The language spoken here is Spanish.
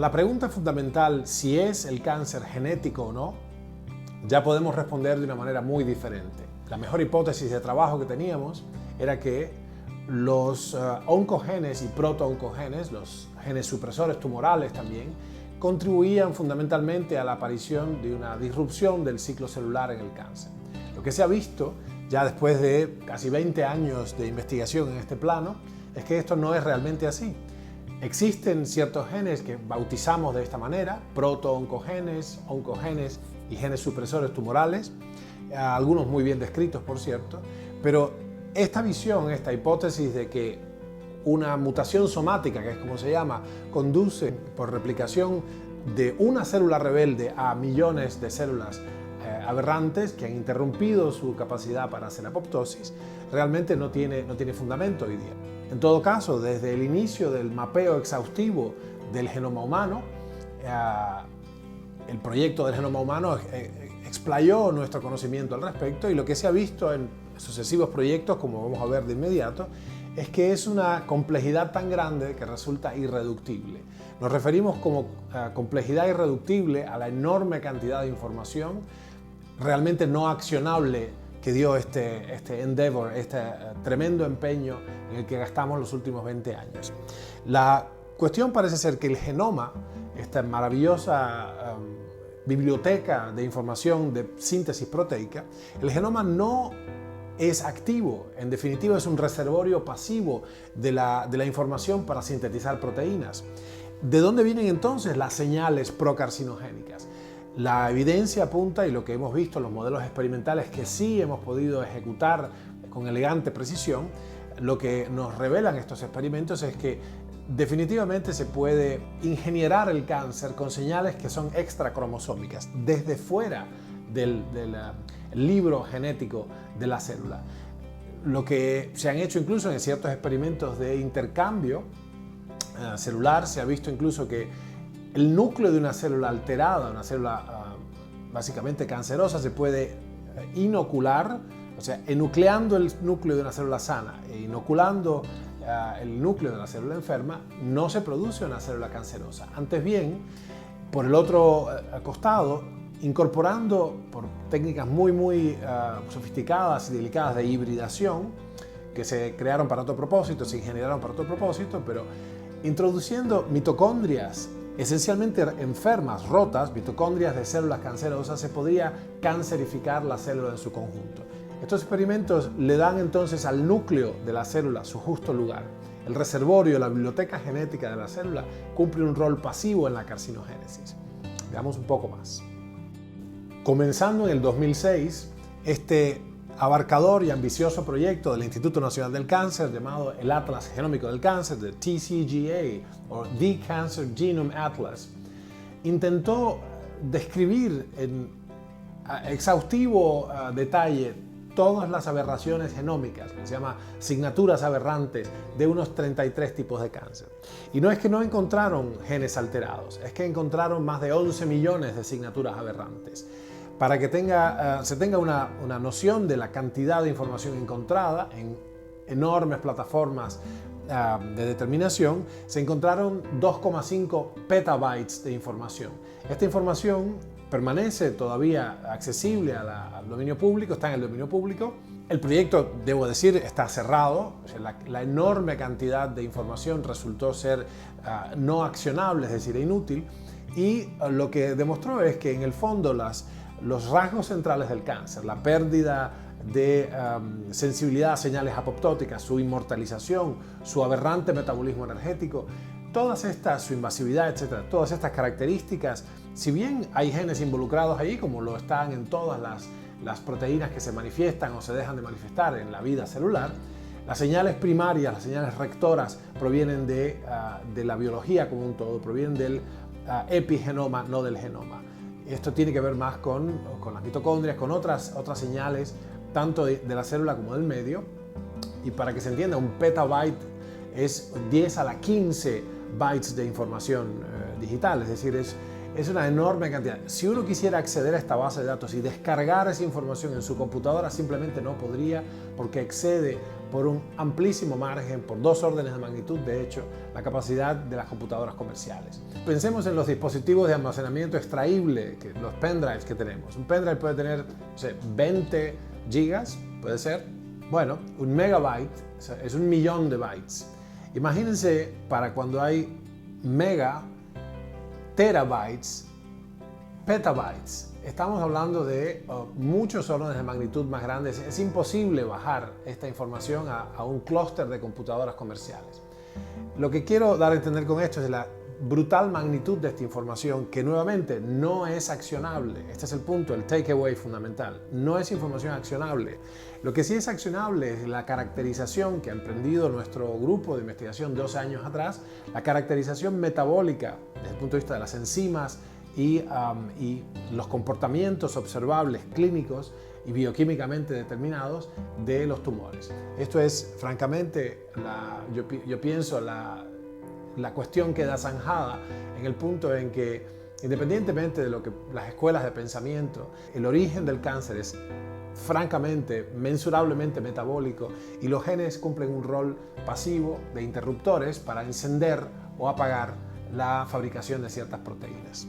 la pregunta fundamental si es el cáncer genético o no, ya podemos responder de una manera muy diferente. La mejor hipótesis de trabajo que teníamos era que los oncogenes y protooncogenes, los genes supresores tumorales también, contribuían fundamentalmente a la aparición de una disrupción del ciclo celular en el cáncer. Lo que se ha visto ya después de casi 20 años de investigación en este plano es que esto no es realmente así. Existen ciertos genes que bautizamos de esta manera, protooncogenes, oncogenes y genes supresores tumorales, algunos muy bien descritos por cierto, pero esta visión, esta hipótesis de que una mutación somática, que es como se llama, conduce por replicación de una célula rebelde a millones de células aberrantes que han interrumpido su capacidad para hacer apoptosis, realmente no tiene fundamento hoy día. En todo caso, desde el inicio del mapeo exhaustivo del genoma humano, el proyecto del genoma humano explayó nuestro conocimiento al respecto, y lo que se ha visto en sucesivos proyectos, como vamos a ver de inmediato, es que es una complejidad tan grande que resulta irreductible. Nos referimos como complejidad irreductible a la enorme cantidad de información realmente no accionable que dio este endeavor, este tremendo empeño en el que gastamos los últimos 20 años. La cuestión parece ser que el genoma, esta maravillosa biblioteca de información de síntesis proteica, el genoma no es activo, en definitiva es un reservorio pasivo de la información para sintetizar proteínas. ¿De dónde vienen entonces las señales procarcinogénicas? La evidencia apunta, y lo que hemos visto en los modelos experimentales que sí hemos podido ejecutar con elegante precisión, lo que nos revelan estos experimentos es que definitivamente se puede ingenierar el cáncer con señales que son extracromosómicas, desde fuera del libro genético de la célula. Lo que se han hecho incluso en ciertos experimentos de intercambio celular, se ha visto incluso que el núcleo de una célula alterada, una célula básicamente cancerosa, se puede inocular, o sea, enucleando el núcleo de una célula sana e inoculando el núcleo de la célula enferma, no se produce una célula cancerosa. Antes bien, por el otro costado, incorporando por técnicas muy sofisticadas y delicadas de hibridación, que se crearon para otro propósito, se ingeneraron para otro propósito, pero introduciendo mitocondrias esencialmente enfermas, rotas, mitocondrias de células cancerosas, se podría cancerificar la célula en su conjunto. Estos experimentos le dan entonces al núcleo de la célula su justo lugar. El reservorio, la biblioteca genética de la célula, cumple un rol pasivo en la carcinogénesis. Veamos un poco más. Comenzando en el 2006, este abarcador y ambicioso proyecto del Instituto Nacional del Cáncer, llamado el Atlas Genómico del Cáncer, de TCGA, o The Cancer Genome Atlas, intentó describir en exhaustivo detalle todas las aberraciones genómicas, que se llama signaturas aberrantes, de unos 33 tipos de cáncer. Y no es que no encontraron genes alterados, es que encontraron más de 11 millones de signaturas aberrantes. Para que se tenga una noción de la cantidad de información encontrada en enormes plataformas de determinación, se encontraron 2,5 petabytes de información. Esta información permanece todavía accesible al dominio público, está en el dominio público. El proyecto, debo decir, está cerrado. O sea, la enorme cantidad de información resultó ser no accionable, es decir, inútil. Y lo que demostró es que en el fondo los rasgos centrales del cáncer, la pérdida de sensibilidad a señales apoptóticas, su inmortalización, su aberrante metabolismo energético, todas estas, su invasividad, etcétera, todas estas características, si bien hay genes involucrados ahí, como lo están en todas las proteínas que se manifiestan o se dejan de manifestar en la vida celular, las señales primarias, las señales rectoras provienen de la biología como un todo, provienen del epigenoma, no del genoma. Esto tiene que ver más con las mitocondrias, con otras señales, tanto de la célula como del medio. Y para que se entienda, un petabyte es 10 a la 15 bytes de información digital, es decir, Es una enorme cantidad. Si uno quisiera acceder a esta base de datos y descargar esa información en su computadora, simplemente no podría, porque excede por un amplísimo margen, por 2 órdenes de magnitud, de hecho, la capacidad de las computadoras comerciales. Pensemos en los dispositivos de almacenamiento extraíble, los pendrives que tenemos. Un pendrive puede tener, no sé, 20 gigas, puede ser. Bueno, un megabyte es 1.000.000 de bytes. Imagínense para cuando hay mega, terabytes, petabytes. Estamos hablando de muchos órdenes de magnitud más grandes. Es imposible bajar esta información a un clúster de computadoras comerciales. Lo que quiero dar a entender con esto es la brutal magnitud de esta información, que nuevamente no es accionable. Este es el punto, el takeaway fundamental. No es información accionable. Lo que sí es accionable es la caracterización que ha emprendido nuestro grupo de investigación 12 años atrás, la caracterización metabólica desde el punto de vista de las enzimas y los comportamientos observables clínicos y bioquímicamente determinados de los tumores. Esto es, francamente, yo pienso, la cuestión queda zanjada en el punto en que, independientemente de lo que las escuelas de pensamiento, el origen del cáncer es francamente, mensurablemente metabólico, y los genes cumplen un rol pasivo de interruptores para encender o apagar la fabricación de ciertas proteínas.